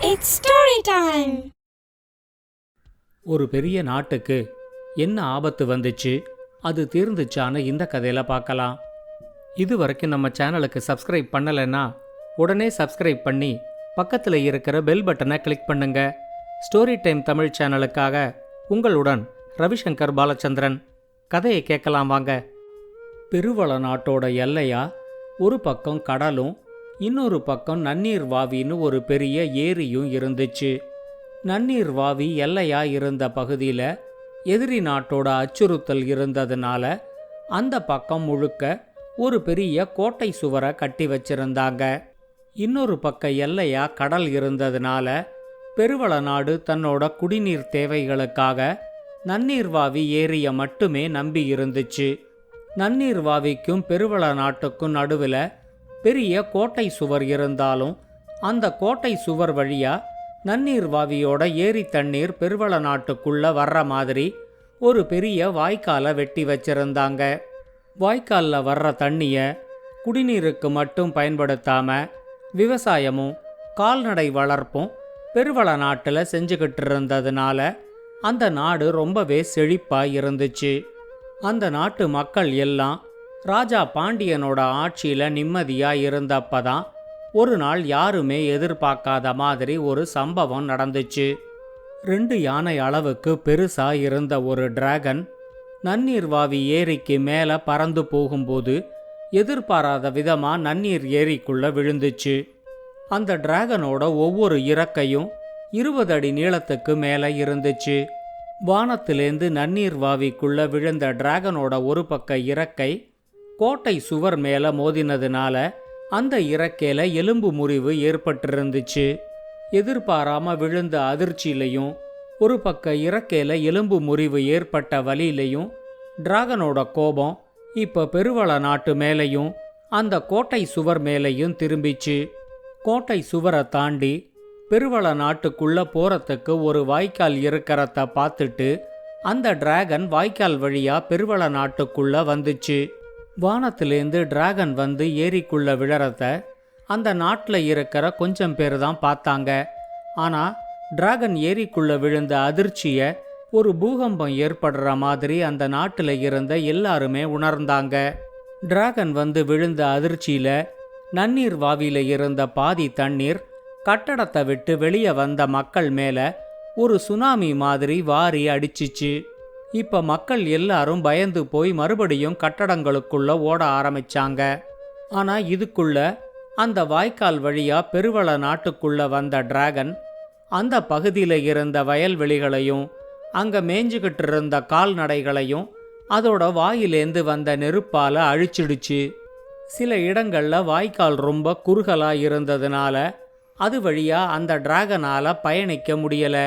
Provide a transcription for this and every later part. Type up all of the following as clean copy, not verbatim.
It's story time. ஒரு பெரிய நாட்டுக்கு என்ன ஆபத்து வந்துச்சு, அது தீர்ந்துச்சான்னு இந்த கதையில பார்க்கலாம். இது வரைக்கும் நம்ம சேனலுக்கு சப்ஸ்கிரைப் பண்ணலைன்னா உடனே சப்ஸ்கிரைப் பண்ணி பக்கத்தில் இருக்கிற பெல் பட்டனை கிளிக் பண்ணுங்க. ஸ்டோரி டைம் தமிழ் சேனலுக்காக உங்களுடன் ரவிசங்கர் பாலச்சந்திரன். கதையை கேட்கலாம் வாங்க. பெருவள நாட்டோட எல்லையா ஒரு பக்கம் கடலும் இன்னொரு பக்கம் நன்னீர் வாவின்னு ஒரு பெரிய ஏரியும் இருந்துச்சு. நன்னீர் வாவி எல்லையா இருந்த பகுதியில் எதிரி நாட்டோட அச்சுறுத்தல் இருந்ததுனால அந்த பக்கம் முழுக்க ஒரு பெரிய கோட்டை சுவரை கட்டி வச்சிருந்தாங்க. இன்னொரு பக்க எல்லையா கடல் இருந்ததுனால பெருவள நாடு தன்னோட குடிநீர் தேவைகளுக்காக நன்னீர்வாவி ஏரியை மட்டுமே நம்பி இருந்துச்சு. நன்னீர்வாவிக்கும் பெருவள நாட்டுக்கும் நடுவில் பெரிய கோட்டை சுவர் இருந்தாலும் அந்த கோட்டை சுவர் வழியா நன்னீர்வாவியோட ஏரி தண்ணீர் பெருவள நாட்டுக்குள்ள வர்ற மாதிரி ஒரு பெரிய வாய்க்காலை வெட்டி வச்சிருந்தாங்க. வாய்க்காலில் வர்ற தண்ணிய குடிநீருக்கு மட்டும் பயன்படுத்தாம விவசாயமும் கால்நடை வளர்ப்பும் பெருவள நாட்டில் செஞ்சுக்கிட்டு இருந்ததுனால அந்த நாடு ரொம்பவே செழிப்பாக இருந்துச்சு. அந்த நாட்டு மக்கள் எல்லாம் ராஜா பாண்டியனோட ஆட்சியில் நிம்மதியாக இருந்தப்பதான் ஒரு நாள் யாருமே எதிர்பார்க்காத மாதிரி ஒரு சம்பவம் நடந்துச்சு. 2 யானை அளவுக்கு பெருசா இருந்த ஒரு டிராகன் நன்னீர்வாவி ஏரிக்கு மேலே பறந்து போகும்போது எதிர்பாராத விதமா நன்னீர் ஏரிக்குள்ள விழுந்துச்சு. அந்த டிராகனோட ஒவ்வொரு இறக்கையும் 20 அடி நீளத்துக்கு மேலே இருந்துச்சு. வானத்திலேந்து நன்னீர்வாவிக்குள்ள விழுந்த டிராகனோட ஒரு பக்க இறக்கை கோட்டை சுவர் மேலே மோதினதுனால அந்த இறக்கையில எலும்பு முறிவு ஏற்பட்டிருந்துச்சு. எதிர்பாராம விழுந்த அதிர்ச்சியிலையும் ஒரு பக்க இறக்கையில எலும்பு முறிவு ஏற்பட்ட வலியிலையும் டிராகனோட கோபம் இப்ப பெருவள நாட்டு மேலையும் அந்த கோட்டை சுவர் மேலையும் திரும்பிச்சு. கோட்டை சுவரை தாண்டி பெருவள நாட்டுக்குள்ள போறதுக்கு ஒரு வாய்க்கால் இருக்கிறத பார்த்துட்டு அந்த டிராகன் வாய்க்கால் வழியா பெருவள நாட்டுக்குள்ள வந்துச்சு. வானத்திலேந்து டிராகன் வந்து ஏரிக்குள்ள விழறத அந்த நாட்டில் இருக்கிற கொஞ்சம் பேர் தான் பார்த்தாங்க. ஆனால் டிராகன் ஏரிக்குள்ள விழுந்த அதிர்ச்சியை ஒரு பூகம்பம் ஏற்படுற மாதிரி அந்த நாட்டில் இருந்த எல்லாருமே உணர்ந்தாங்க. டிராகன் வந்து விழுந்த அதிர்ச்சியில் நன்னீர் வாவியில் இருந்த பாதி தண்ணீர் கட்டடத்தை விட்டு வெளியே வந்த மக்கள் மேலே ஒரு சுனாமி மாதிரி வாரி அடிச்சிச்சு. இப்ப மக்கள் எல்லாரும் பயந்து போய் மறுபடியும் கட்டடங்களுக்குள்ள ஓட ஆரம்பிச்சாங்க. ஆனா இதுக்குள்ள அந்த வாய்க்கால் வழியா பெருவள நாட்டுக்குள்ள வந்த டிராகன் அந்த பகுதியில் இருந்த வயல்வெளிகளையும் அங்க மேய்ஞ்சுக்கிட்டு இருந்த கால்நடைகளையும் அதோட வாயிலேந்து வந்த நெருப்பால அழிச்சிடுச்சு. சில இடங்கள்ல வாய்க்கால் ரொம்ப குறுகலா இருந்ததுனால அது வழியா அந்த டிராகனால பயணிக்க முடியல.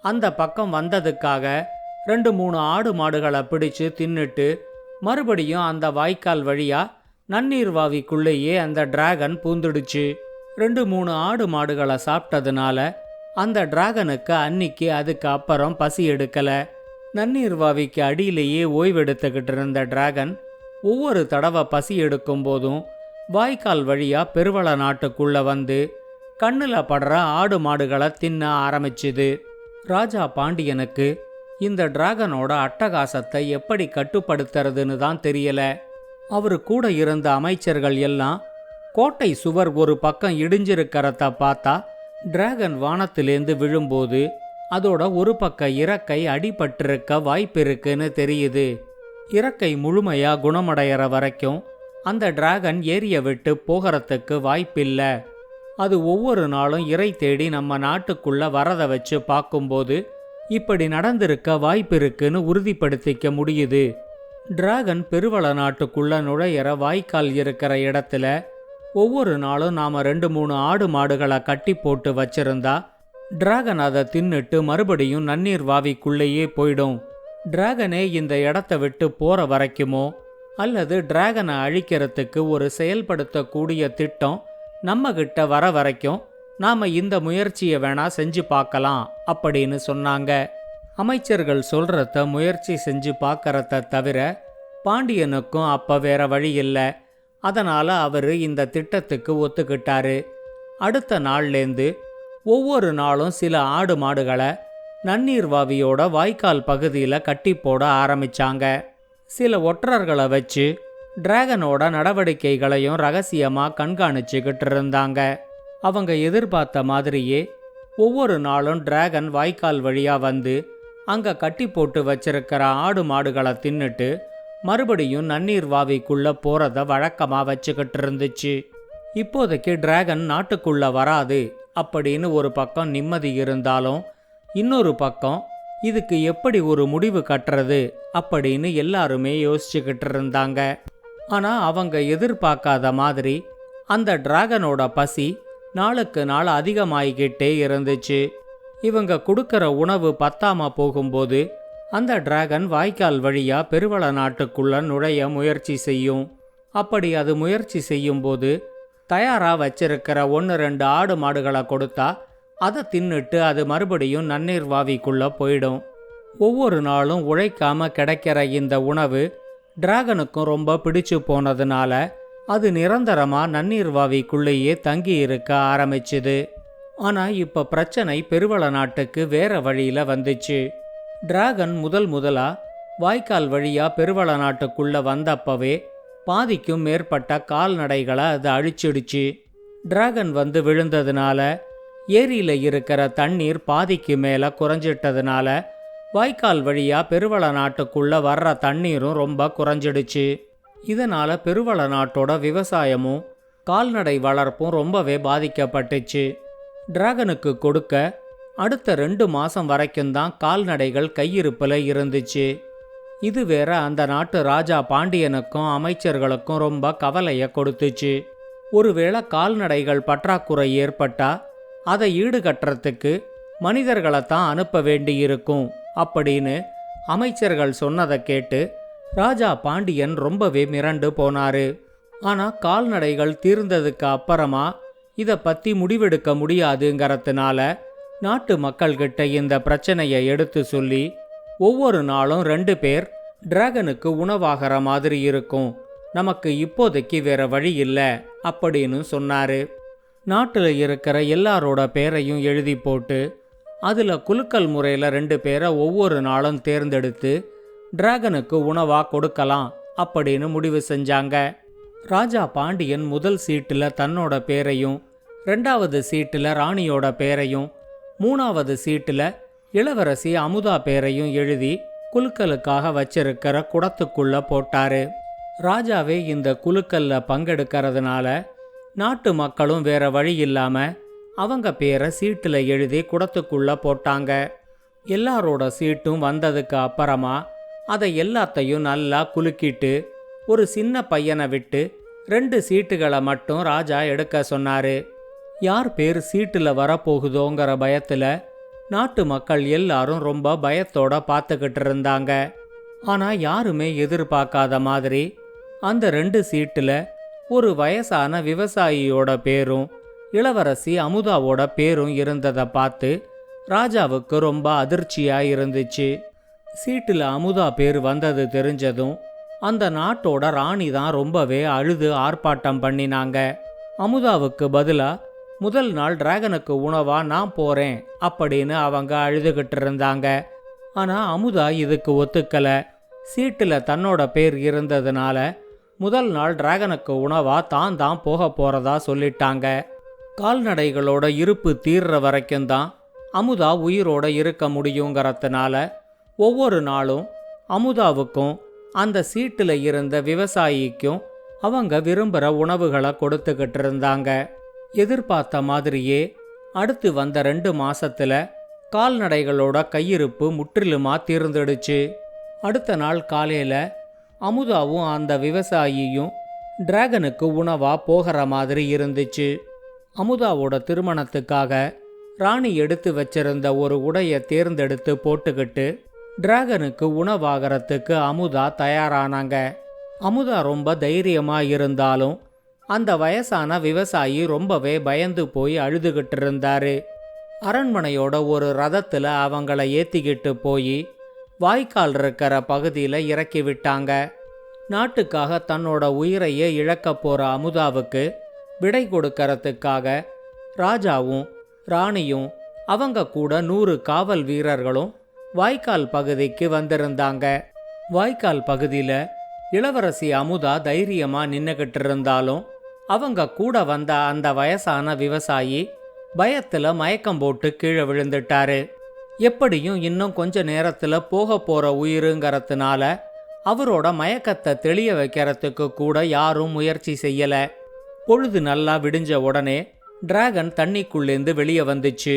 அந்த பக்கம் வந்ததுக்காக 2-3 ஆடு மாடுகளை பிடிச்சு தின்னுட்டு மறுபடியும் அந்த வாய்க்கால் வழியா நன்னீர்வாவிக்குள்ளேயே அந்த டிராகன் பூந்துடுச்சு. 2-3 ஆடு மாடுகளை சாப்பிட்டதுனால அந்த டிராகனுக்கு அன்னிக்கு அதுக்கு அப்புறம் பசி எடுக்கல. நன்னீர்வாவிக்கு அடியிலேயே ஓய்வெடுத்துக்கிட்டு இருந்த டிராகன் ஒவ்வொரு தடவை பசி எடுக்கும் போதும் வாய்க்கால் வழியா பெருவள நாட்டுக்குள்ள வந்து கண்ணுல படுற ஆடு மாடுகளை தின்ன ஆரம்பிச்சுது. ராஜா பாண்டியனுக்கு இந்த டிராகனோட அட்டகாசத்தை எப்படி கட்டுப்படுத்துறதுன்னு தான் தெரியல. அவரு கூட இருந்த அமைச்சர்கள் எல்லாம் கோட்டை சுவர் ஒரு பக்கம் இடிஞ்சிருக்கிறத பார்த்தா டிராகன் வானத்திலேந்து விழும்போது அதோட ஒரு பக்க இறக்கை அடிபட்டிருக்க வாய்ப்பு இருக்குன்னு தெரியுது. இறக்கை முழுமையா குணமடைகிற வரைக்கும் அந்த டிராகன் ஏரியை விட்டு போகிறதுக்கு வாய்ப்பில்ல. அது ஒவ்வொரு நாளும் இறை தேடி நம்ம நாட்டுக்குள்ள வரதை வச்சு பார்க்கும்போது இப்படி நடந்திருக்க வாய்ப்பு இருக்குன்னு உறுதிப்படுத்திக்க முடியுது. டிராகன் பெருவள நாட்டுக்குள்ள நுழையிற வாய்க்கால் இருக்கிற இடத்துல ஒவ்வொரு நாளும் நாம 2-3 ஆடு மாடுகளை கட்டி போட்டு வச்சிருந்தா டிராகன் அதை தின்னுட்டு மறுபடியும் நன்னீர் வாவிக்குள்ளேயே போயிடும். டிராகனே இந்த இடத்த விட்டு போற வரைக்குமோ அல்லது டிராகனை அழிக்கிறதுக்கு ஒரு செயல்படுத்தக்கூடிய திட்டம் நம்ம கிட்ட வர வரைக்கும் நாம இந்த முயற்சியை வேணா செஞ்சு பார்க்கலாம் அப்படின்னு சொன்னாங்க. அமைச்சர்கள் சொல்றத முயற்சி செஞ்சு பார்க்கறத தவிர பாண்டியனுக்கும் அப்ப வேற வழி இல்லை. அதனால அவரு இந்த திட்டத்துக்கு ஒத்துக்கிட்டாரு. அடுத்த நாள்லேந்து ஒவ்வொரு நாளும் சில ஆடு மாடுகளை நன்னீர்வாவியோட வாய்க்கால் பகுதியில் கட்டி போட ஆரம்பிச்சாங்க. சில ஒற்றர்களை வச்சு டிராகனோட நடவடிக்கைகளையும் ரகசியமாக கண்காணிச்சுக்கிட்டு இருந்தாங்க. அவங்க எதிர்பார்த்த மாதிரியே ஒவ்வொரு நாளும் டிராகன் வாய்க்கால் வழியாக வந்து அங்கே கட்டி போட்டு வச்சிருக்கிற ஆடு மாடுகளை தின்னுட்டு மறுபடியும் நன்னீர் வாவிக்குள்ளே போகிறத வழக்கமாக வச்சுக்கிட்டு இருந்துச்சு. இப்போதைக்கு டிராகன் நாட்டுக்குள்ளே வராது அப்படின்னு ஒரு பக்கம் நிம்மதி இருந்தாலும், இன்னொரு பக்கம் இதுக்கு எப்படி ஒரு முடிவு கட்டுறது அப்படின்னு எல்லாருமே யோசிச்சுக்கிட்டு இருந்தாங்க. ஆனால் அவங்க எதிர்பார்க்காத மாதிரி அந்த டிராகனோட பசி நாளுக்கு நாள் அதிகமாகிக்கிட்டே இருந்துச்சு. இவங்க கொடுக்கற உணவு பத்தாம போகும்போது அந்த டிராகன் வாய்க்கால் வழியா பெருவள நாட்டுக்குள்ள நுழைய முயற்சி செய்யும். அப்படி அது முயற்சி செய்யும்போது தயாரா வச்சிருக்கிற 1-2 ஆடு மாடுகளை கொடுத்தா அதை தின்னுட்டு அது மறுபடியும் நன்னீர் வாவிக்குள்ள போயிடும். ஒவ்வொரு நாளும் உழைக்காம கிடைக்கிற இந்த உணவு டிராகனுக்கும் ரொம்ப பிடிச்சு போனதுனால அது நிரந்தரமா நன்னீர் வாவிக்குள்ளேயே தங்கி இருக்க ஆரம்பிச்சுது. ஆனா இப்ப பிரச்சனை பெருவள நாட்டுக்கு வேற வழியில வந்துச்சு. டிராகன் முதலா வாய்க்கால் வழியா பெருவள நாட்டுக்குள்ள வந்தப்பவே பாதிக்கும் மேற்பட்ட கால்நடைகளை அது அழிச்சிடுச்சு. டிராகன் வந்து விழுந்ததுனால ஏரியில இருக்கிற தண்ணீர் பாதிக்கு மேல குறைஞ்சிட்டதுனால வாய்க்கால் வழியா பெருவள நாட்டுக்குள்ள வர்ற தண்ணீரும் ரொம்ப குறைஞ்சிடுச்சு. இதனால பெருவள நாட்டோட விவசாயமும் கால்நடை வளர்ப்பும் ரொம்பவே பாதிக்கப்பட்டுச்சு. டிராகனுக்கு கொடுக்க அடுத்த 2 மாசம் வரைக்கும் தான் கால்நடைகள் கையிருப்புல இருந்துச்சு. இது வேற அந்த நாட்டு ராஜா பாண்டியனுக்கும் அமைச்சர்களுக்கும் ரொம்ப கவலையை கொடுத்துச்சு. ஒருவேளை கால்நடைகள் பற்றாக்குறை ஏற்பட்டா அதை ஈடுகட்டுறதுக்கு மனிதர்களை தான் அனுப்ப வேண்டியிருக்கும் அப்படின்னு அமைச்சர்கள் சொன்னதை கேட்டு ராஜா பாண்டியன் ரொம்பவே மிரண்டு போனாரு. ஆனா கால்நடைகள் தீர்ந்ததுக்கு அப்புறமா இதை பத்தி முடிவெடுக்க முடியாதுங்கிறதுனால நாட்டு மக்கள்கிட்ட இந்த பிரச்சனையை எடுத்து சொல்லி ஒவ்வொரு நாளும் 2 பேர் டிராகனுக்கு உணவாகிற மாதிரி இருக்கும், நமக்கு இப்போதைக்கு வேற வழி இல்லை அப்படின்னு சொன்னாரு. நாட்டில் இருக்கிற எல்லாரோட பேரையும் எழுதி போட்டு அதில் குலுக்கல் முறையில் 2 பேரை ஒவ்வொரு நாளும் தேர்ந்தெடுத்து டிராகனுக்கு உணவா கொடுக்கலாம் அப்படின்னு முடிவு செஞ்சாங்க. ராஜா பாண்டியன் முதல் சீட்டில் தன்னோட பேரையும், 2வது சீட்டில் ராணியோட பேரையும், 3வது சீட்டில் இளவரசி அமுதா பேரையும் எழுதி குலுக்கலுக்காக வச்சிருக்கிற குடத்துக்குள்ள போட்டாரு. ராஜாவே இந்த குலுக்கல்ல பங்கெடுக்கிறதுனால நாட்டு மக்களும் வேற வழி இல்லாம அவங்க பேரை சீட்டில் எழுதி குடத்துக்குள்ள போட்டாங்க. எல்லாரோட சீட்டும் வந்ததுக்கு அப்புறமா அதை எல்லாத்தையும் நல்லா குலுக்கிட்டு ஒரு சின்ன பையனை விட்டு 2 சீட்டுகளை மட்டும் ராஜா எடுக்க சொன்னாரு. யார் பேர் சீட்டுல வரப்போகுதோங்கிற பயத்துல நாட்டு மக்கள் எல்லாரும் ரொம்ப பயத்தோட பார்த்துக்கிட்டு இருந்தாங்க. ஆனா யாருமே எதிர்பார்க்காத மாதிரி அந்த 2 சீட்டுல ஒரு வயசான விவசாயியோட பேரும் இளவரசி அமுதாவோட பேரும் இருந்ததை பார்த்து ராஜாவுக்கு ரொம்ப அதிர்ச்சியா இருந்துச்சு. சீட்டுல அமுதா பேர் வந்தது தெரிஞ்சதும் அந்த நாட்டோட ராணி தான் ரொம்பவே அழுது ஆர்ப்பாட்டம் பண்ணினாங்க. அமுதாவுக்கு பதிலா முதல் நாள் டிராகனுக்கு உணவா நான் போறேன் அப்படின்னு அவங்க அழுதுகிட்டு இருந்தாங்க. ஆனா அமுதா இதுக்கு ஒத்துக்கல. சீட்டுல தன்னோட பேர் இருந்ததுனால முதல் நாள் டிராகனுக்கு உணவா தான் போக போறதா சொல்லிட்டாங்க. கால்நடைகளோட இருப்பு தீர்ற வரைக்கும் தான் அமுதா உயிரோட இருக்க முடியுங்கிறதுனால ஒவ்வொரு நாளும் அமுதாவுக்கும் அந்த சீட்டுல இருந்த விவசாயிக்கும் அவங்க விரும்புகிற உணவுகளை கொடுத்துக்கிட்டு இருந்தாங்க. எதிர்பார்த்த மாதிரியே அடுத்து வந்த 2 மாசத்துல கால்நடைகளோட கையிருப்பு முற்றிலுமா தீர்ந்துடுச்சு. அடுத்த நாள் காலையில அமுதாவும் அந்த விவசாயியும் டிராகனுக்கு உணவா போகிற மாதிரி இருந்துச்சு. அமுதாவோட திருமணத்துக்காக ராணி எடுத்து வச்சிருந்த ஒரு உடையை தேர்ந்தெடுத்து போட்டுக்கிட்டு டிராகனுக்கு உணவாகிறதுக்கு அமுதா தயாரானாங்க. அமுதா ரொம்ப தைரியமா இருந்தாலும் அந்த வயசான விவசாயி ரொம்பவே பயந்து போய் அழுதுகிட்டு இருந்தாரு. அரண்மனையோட ஒரு ரதத்துல அவங்கள ஏத்திக்கிட்டு போய் வாய்க்கால் இருக்கிற பகுதியில் இறக்கி விட்டாங்க. நாட்டுக்காக தன்னோட உயிரையே இழக்க போற அமுதாவுக்கு விடை கொடுக்கறதுக்காக ராஜாவும் ராணியும் அவங்க கூட 100 காவல் வீரர்களும் வாய்க்கால் பகுதிக்கு வந்திருந்தாங்க. வாய்க்கால் பகுதியில இளவரசி அமுதா தைரியமா நின்னுகிட்டு இருந்தாலும் அவங்க கூட வந்த அந்த வயசான விவசாயி பயத்துல மயக்கம் போட்டு கீழே விழுந்துட்டாரு. எப்படியும் இன்னும் கொஞ்ச நேரத்துல போக போற உயிருங்கிறதுனால அவரோட மயக்கத்தை தெளிய வைக்கிறதுக்கு கூட யாரும் முயற்சி செய்யல. பொழுது நல்லா விடிஞ்ச உடனே டிராகன் தண்ணிக்குள்ளேந்து வெளியே வந்துச்சு.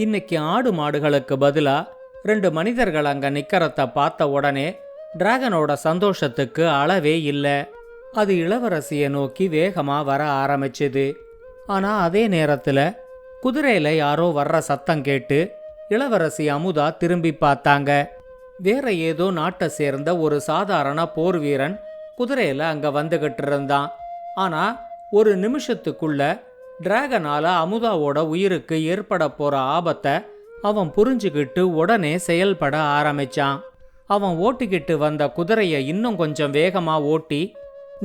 இன்னைக்கு ஆடு மாடுகளுக்கு பதிலா 2 மனிதர்கள் அங்க நிக்கிறத பார்த்த உடனே டிராகனோட சந்தோஷத்துக்கு அளவே இல்ல. அது இளவரசியை நோக்கி வேகமா வர ஆரம்பிச்சுது. ஆனா அதே நேரத்துல குதிரையில யாரோ வர்ற சத்தம் கேட்டு இளவரசி அமுதா திரும்பி பார்த்தாங்க. வேற ஏதோ நாட்டை சேர்ந்த ஒரு சாதாரண போர் வீரன் குதிரையில அங்க வந்துகிட்டு இருந்தான். ஆனா ஒரு நிமிஷத்துக்குள்ள டிராகனால அமுதாவோட உயிருக்கு ஏற்பட போற ஆபத்தை அவன் புரிஞ்சுக்கிட்டு உடனே செயல்பட ஆரம்பிச்சான். அவன் ஓட்டிக்கிட்டு வந்த குதிரைய இன்னும் கொஞ்சம் வேகமா ஓட்டி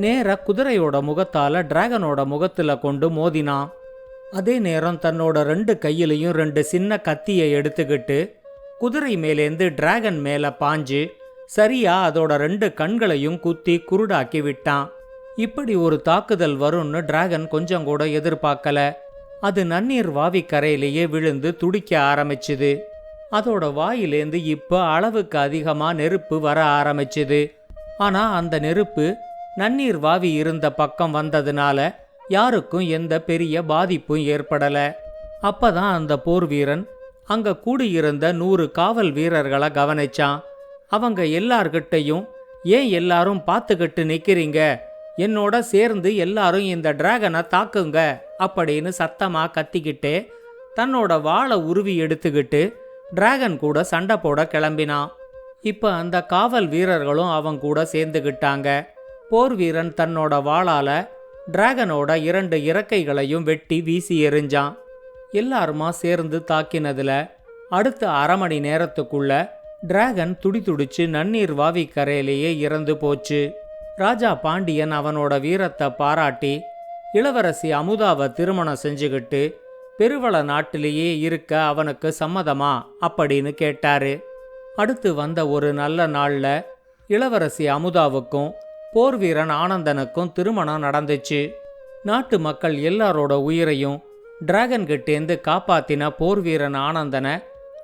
நேர குதிரையோட முகத்தால டிராகனோட முகத்துல கொண்டு மோதினான். அதே நேரம் தன்னோட 2 கையிலையும் 2 சின்ன கத்தியை எடுத்துக்கிட்டு குதிரை மேலேந்து டிராகன் மேல பாஞ்சு சரியா அதோட 2 கண்களையும் குத்தி குருடாக்கி விட்டான். இப்படி ஒரு தாக்குதல் வரும்னு டிராகன் கொஞ்சம் கூட எதிர்பார்க்கல. அது நன்னீர் வாவி கரையிலேயே விழுந்து துடிக்க ஆரம்பிச்சுது. அதோட வாயிலேந்து இப்ப அளவுக்கு அதிகமா நெருப்பு வர ஆரம்பிச்சுது. ஆனா அந்த நெருப்பு நன்னீர் வாவி இருந்த பக்கம் வந்ததுனால யாருக்கும் எந்த பெரிய பாதிப்பும் ஏற்படல. அப்பதான் அந்த போர் வீரன் அங்க கூடியிருந்த 100 காவல் வீரர்களை கவனிச்சான். அவங்க எல்லார்கிட்டையும் ஏன் எல்லாரும் பார்த்துக்கிட்டு நிக்கிறீங்க, என்னோட சேர்ந்து எல்லாரும் இந்த டிராகனை தாக்குங்க அப்படின்னு சத்தமா கத்திக்கிட்டே தன்னோட வாளை உருவி எடுத்துக்கிட்டு டிராகன் கூட சண்டை போட கிளம்பினான். இப்ப அந்த காவல் வீரர்களும் அவங்க கூட சேர்ந்துகிட்டாங்க. போர் வீரன் தன்னோட வாளால டிராகனோட 2 இறக்கைகளையும் வெட்டி வீசி எறிஞ்சான். எல்லாருமா சேர்ந்து தாக்கினதுல அடுத்த அரை மணி நேரத்துக்குள்ள டிராகன் துடிதுடிச்சு நன்னீர் வாவி கரையிலேயே இறந்து போச்சு. ராஜா பாண்டியன் அவனோட வீரத்தை பாராட்டி இளவரசி அமுதாவை திருமணம் செஞ்சுக்கிட்டு பெருவள நாட்டிலேயே இருக்க அவனுக்கு சம்மதமா அப்படின்னு கேட்டாரு. அடுத்து வந்த ஒரு நல்ல நாள்ல இளவரசி அமுதாவுக்கும் போர் வீரன் ஆனந்தனுக்கும் திருமணம் நடந்துச்சு. நாட்டு மக்கள் எல்லாரோட உயிரையும் டிராகன் கிட்டேந்து காப்பாத்தின போர் வீரன் ஆனந்தனை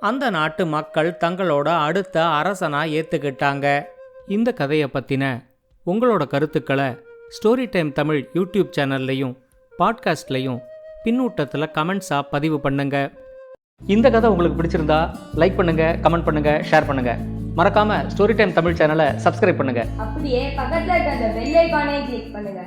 அந்த நாட்டு மக்கள் தங்களோட அடுத்த அரசனா ஏத்துக்கிட்டாங்க. இந்த கதையை பத்தின உங்களோட கருத்துக்களை ஸ்டோரி டைம் தமிழ் யூடியூப் சேனல்லையும் பாட்காஸ்ட்லையும் பின்னூட்டத்தில் கமெண்ட்ஸா பதிவு பண்ணுங்க. இந்த கதை உங்களுக்கு பிடிச்சிருந்தா லைக் பண்ணுங்க, கமெண்ட் பண்ணுங்க, ஷேர் பண்ணுங்க. மறக்காம ஸ்டோரி டைம் தமிழ் சேனலை சப்ஸ்கிரைப் பண்ணுங்க. அப்படியே பக்கத்துல இருக்க அந்த பெல் ஐகானை கிளிக் பண்ணுங்க.